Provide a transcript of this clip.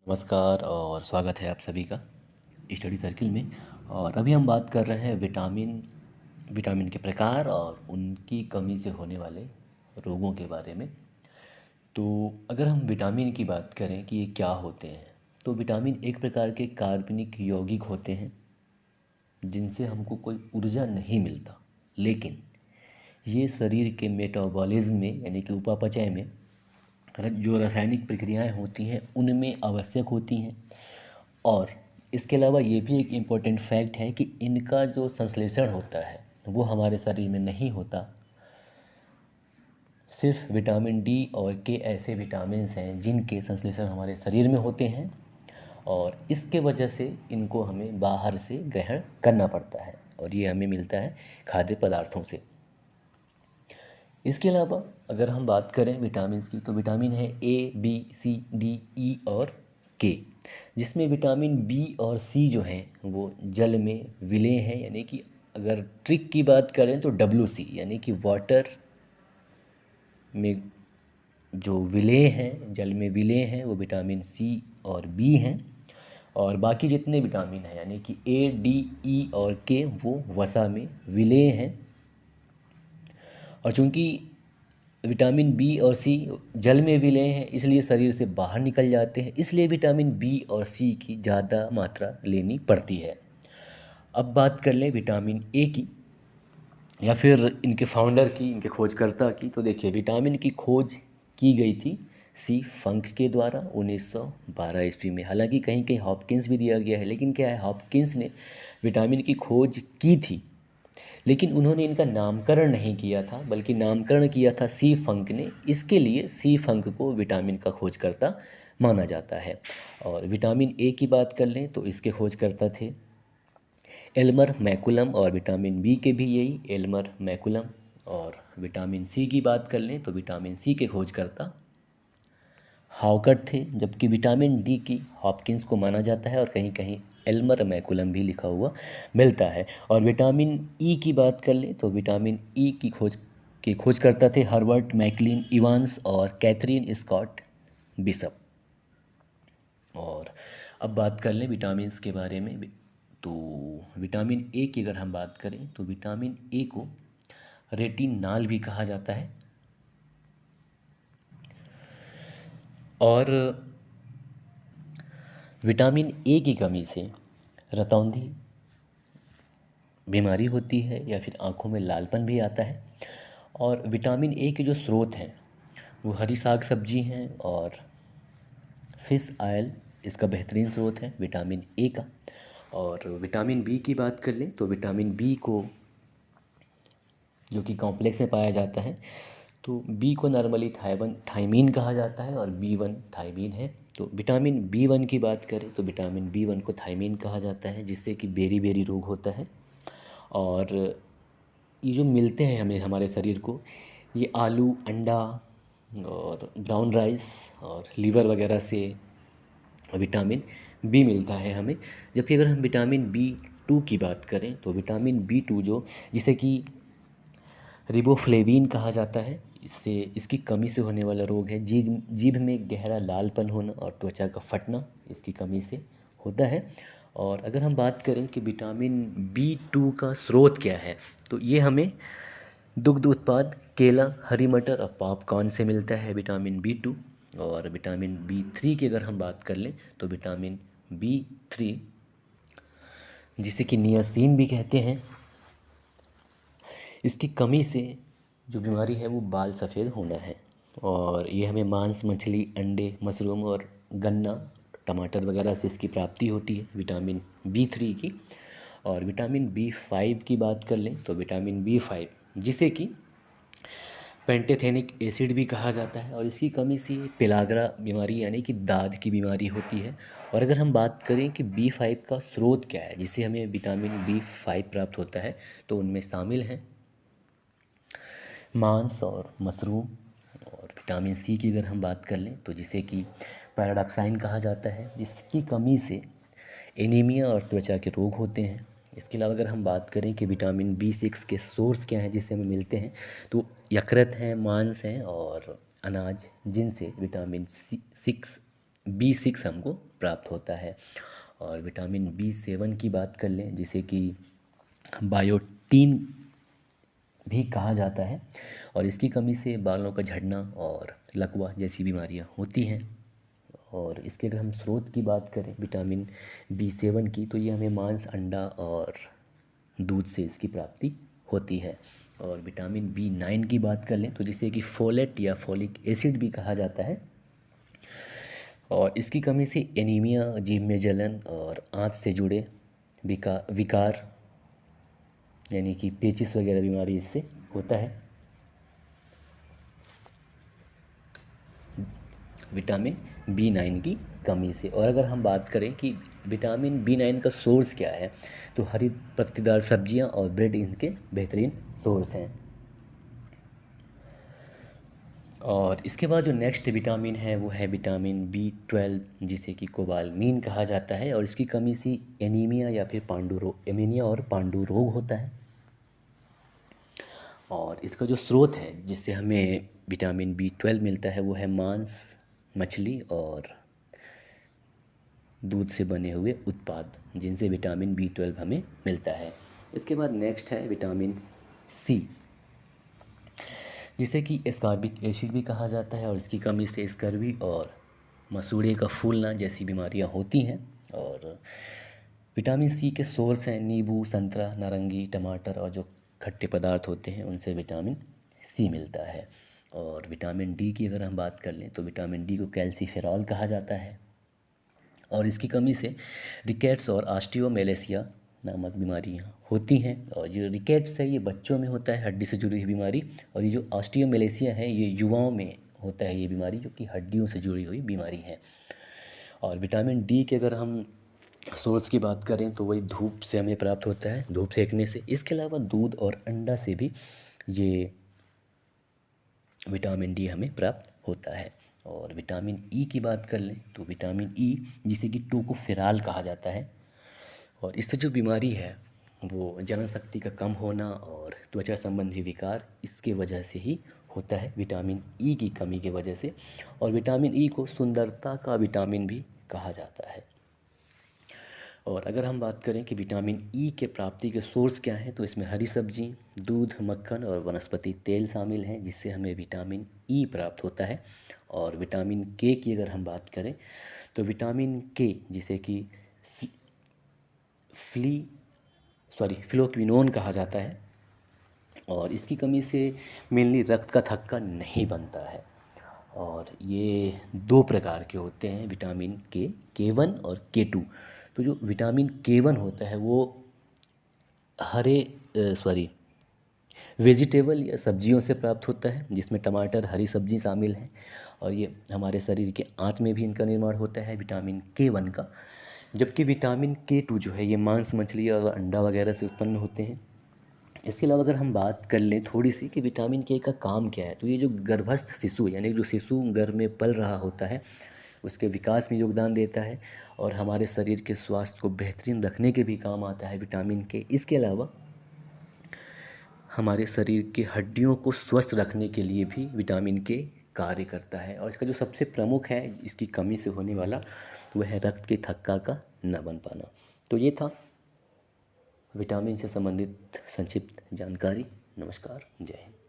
नमस्कार और स्वागत है आप सभी का स्टडी सर्किल में। और अभी हम बात कर रहे हैं विटामिन के प्रकार और उनकी कमी से होने वाले रोगों के बारे में। तो अगर हम विटामिन की बात करें कि ये क्या होते हैं, तो विटामिन एक प्रकार के कार्बनिक यौगिक होते हैं जिनसे हमको कोई ऊर्जा नहीं मिलता, लेकिन ये शरीर के मेटाबॉलिज्म में यानी कि उपापचय में जो रासायनिक प्रक्रियाएं होती हैं उनमें आवश्यक होती हैं। और इसके अलावा ये भी एक इम्पोर्टेंट फैक्ट है कि इनका जो संश्लेषण होता है वो हमारे शरीर में नहीं होता। सिर्फ विटामिन डी और के ऐसे विटामिन्स हैं जिनके संश्लेषण हमारे शरीर में होते हैं, और इसके वजह से इनको हमें बाहर से ग्रहण करना पड़ता है और ये हमें मिलता है खाद्य पदार्थों से। इसके अलावा अगर हम बात करें विटामिन्स की, तो विटामिन है ए, बी, सी, डी, ई और के, जिसमें विटामिन बी और सी जो हैं वो जल में विलेय हैं, यानी कि अगर ट्रिक की बात करें तो डब्ल्यू सी यानी कि वाटर में जो विलेय हैं, जल में विलेय हैं, वो विटामिन सी और बी हैं। और बाकी जितने विटामिन हैं यानी कि ए, डी, ई और के वो वसा में विलेय हैं। और चूंकि विटामिन बी और सी जल में विलेय हैं इसलिए शरीर से बाहर निकल जाते हैं, इसलिए विटामिन बी और सी की ज़्यादा मात्रा लेनी पड़ती है। अब बात कर लें विटामिन ए की या फिर इनके फाउंडर की, इनके खोजकर्ता की। तो देखिए, विटामिन की खोज की गई थी सी फंक के द्वारा 1912 ईस्वी में। हालांकि कहीं कहीं हॉपकिंस भी दिया गया है, लेकिन क्या है, हॉपकिंस ने विटामिन की खोज की थी लेकिन उन्होंने इनका नामकरण नहीं किया था, बल्कि नामकरण किया था सी फंक ने। इसके लिए सी फंक को विटामिन का खोजकर्ता माना जाता है। और विटामिन ए की बात कर लें तो इसके खोजकर्ता थे एल्मर मैकुलम, और विटामिन बी के भी यही एल्मर मैकुलम। और विटामिन सी की बात कर लें तो विटामिन सी के खोजकर्ता हाउकट थे, जबकि विटामिन डी की हॉपकिंस को माना जाता है और कहीं कहीं एल्मर मैकुलम भी लिखा हुआ मिलता है। और विटामिन ई की बात कर लें तो विटामिन ई की खोज करता थे हर्बर्ट मैकलिन इवांस और कैथरीन स्कॉट बिशप। और अब बात कर लें विटामिन्स के बारे में, तो विटामिन ए की अगर हम बात करें तो विटामिन ए को रेटिनाल भी कहा जाता है। और विटामिन ए की कमी से रतौंधी बीमारी होती है या फिर आँखों में लालपन भी आता है। और विटामिन ए के जो स्रोत हैं वो हरी साग सब्जी हैं, और फिश ऑयल इसका बेहतरीन स्रोत है विटामिन ए का। और विटामिन बी की बात कर लें तो विटामिन बी को जो कि कॉम्प्लेक्स में पाया जाता है, तो बी को नॉर्मली थायमीन कहा जाता है और बी वन थायमीन है। तो विटामिन बी वन की बात करें तो विटामिन बी वन को थायमीन कहा जाता है, जिससे कि बेरी बेरी रोग होता है। और ये जो मिलते हैं हमें हमारे शरीर को, ये आलू, अंडा और ब्राउन राइस और लीवर वगैरह से विटामिन बी मिलता है हमें। जबकि अगर हम विटामिन बी टू की बात करें तो विटामिन बी टू जो जिसे कि रिबोफ्लेविन कहा जाता है, इससे इसकी कमी से होने वाला रोग है जीभ में गहरा लालपन होना और त्वचा का फटना, इसकी कमी से होता है। और अगर हम बात करें कि विटामिन बी टू का स्रोत क्या है, तो ये हमें दुग्ध उत्पाद, केला, हरी मटर और पॉपकॉर्न से मिलता है विटामिन बी टू। और विटामिन बी थ्री की अगर हम बात कर लें तो विटामिन बी थ्री जिसे कि नियासिन भी कहते हैं, इसकी कमी से जो बीमारी है वो बाल सफ़ेद होना है। और ये हमें मांस, मछली, अंडे, मशरूम और गन्ना, टमाटर वगैरह से इसकी प्राप्ति होती है विटामिन बी थ्री की। और विटामिन बी फाइव की बात कर लें तो विटामिन बी फाइव जिसे कि पेंटेथेनिक एसिड भी कहा जाता है, और इसकी कमी से पेलाग्रा बीमारी यानी कि दाद की बीमारी होती है। और अगर हम बात करें कि बी फाइव का स्रोत क्या है जिससे हमें विटामिन बी फाइव प्राप्त होता है, तो उनमें शामिल हैं मांस और मशरूम। और विटामिन सी की अगर हम बात कर लें तो जिसे कि पैराडॉक्साइन कहा जाता है, जिसकी कमी से एनीमिया और त्वचा के रोग होते हैं। इसके अलावा अगर हम बात करें कि विटामिन बी सिक्स के सोर्स क्या हैं जिससे हमें मिलते हैं, तो यकृत हैं, मांस हैं और अनाज, जिनसे विटामिन सी सिक्स B6 हमको प्राप्त होता है। और विटामिन B7 की बात कर लें, जिसे कि बायोटीन भी कहा जाता है, और इसकी कमी से बालों का झड़ना और लकवा जैसी बीमारियां होती हैं। और इसके अगर हम स्रोत की बात करें विटामिन B7 की, तो ये हमें मांस, अंडा और दूध से इसकी प्राप्ति होती है। और विटामिन B9 की बात कर लें तो जिसे कि फोलेट या फोलिक एसिड भी कहा जाता है, और इसकी कमी से एनीमिया, जीभ में जलन और आंत से जुड़े विकार यानी कि पेचिस वगैरह बीमारी इससे होता है। विटामिन B9 की कमी से। और अगर हम बात करें कि विटामिन B9 का सोर्स क्या है, तो हरी पत्तीदार सब्जियां और ब्रेड इनके बेहतरीन सोर्स हैं। और इसके बाद जो नेक्स्ट विटामिन है वो है विटामिन B12, जिसे कि कोबालमीन कहा जाता है, और इसकी कमी से एनीमिया या फिर एनीमिया और पांडु रोग होता है। और इसका जो स्रोत है जिससे हमें विटामिन B12 मिलता है वो है मांस, मछली और दूध से बने हुए उत्पाद, जिनसे विटामिन B12 हमें मिलता है। इसके बाद नेक्स्ट है विटामिन C, जिसे कि एस्कॉर्बिक एसिड भी कहा जाता है, और इसकी कमी से स्कर्वी और मसूड़े का फूलना जैसी बीमारियां होती हैं। और विटामिन C के सोर्स हैं नींबू, संतरा, नारंगी, टमाटर और जो खट्टे पदार्थ होते हैं उनसे विटामिन C मिलता है। और विटामिन D की अगर हम बात कर लें तो विटामिन D को कैल्सीफेरॉल कहा जाता है, और इसकी कमी से रिकेट्स और ऑस्टियोमेलेसिया नामक बीमारियां होती हैं। और जो रिकेट्स है ये बच्चों में होता है, हड्डी से जुड़ी हुई बीमारी, और ये जो ऑस्टियोमेलेसिया है ये युवाओं में होता है, ये बीमारी जो कि हड्डियों से जुड़ी हुई बीमारी है। और विटामिन D के अगर हम सोर्स की बात करें तो वही धूप से हमें प्राप्त होता है, धूप सेकने से। इसके अलावा दूध और अंडा से भी ये विटामिन D हमें प्राप्त होता है। और विटामिन E की बात कर लें तो विटामिन E, जिसे कि टोकोफेरॉल कहा जाता है, और इससे जो बीमारी है वो जननशक्ति का कम होना और त्वचा संबंधी विकार इसके वजह से ही होता है, विटामिन E की कमी की वजह से। और विटामिन E को सुंदरता का विटामिन भी कहा जाता है। और अगर हम बात करें कि विटामिन E के प्राप्ति के सोर्स क्या हैं, तो इसमें हरी सब्जी, दूध, मक्खन और वनस्पति तेल शामिल हैं, जिससे हमें विटामिन E प्राप्त होता है। और विटामिन K की अगर हम बात करें तो विटामिन K, जिसे कि फ्लोक्विनोन कहा जाता है, और इसकी कमी से मेनली रक्त का थक्का नहीं बनता है। और ये दो प्रकार के होते हैं विटामिन K1 और K2। तो जो विटामिन K1 होता है वो हरे वेजिटेबल या सब्जियों से प्राप्त होता है, जिसमें टमाटर, हरी सब्जी शामिल हैं, और ये हमारे शरीर के आंत में भी इनका निर्माण होता है विटामिन K1 का। जबकि विटामिन K2 जो है ये मांस, मछली और अंडा वगैरह से उत्पन्न होते हैं। इसके अलावा अगर हम बात कर लें थोड़ी सी कि विटामिन के का काम क्या है, तो ये जो गर्भस्थ शिशु यानी जो शिशु गर्भ में पल रहा होता है उसके विकास में योगदान देता है, और हमारे शरीर के स्वास्थ्य को बेहतरीन रखने के भी काम आता है विटामिन के। इसके अलावा हमारे शरीर की हड्डियों को स्वस्थ रखने के लिए भी विटामिन के कार्य करता है। और इसका जो सबसे प्रमुख है इसकी कमी से होने वाला वह है रक्त की थक्का का न बन पाना। तो ये था विटामिन से संबंधित संक्षिप्त जानकारी। नमस्कार, जय हिंद।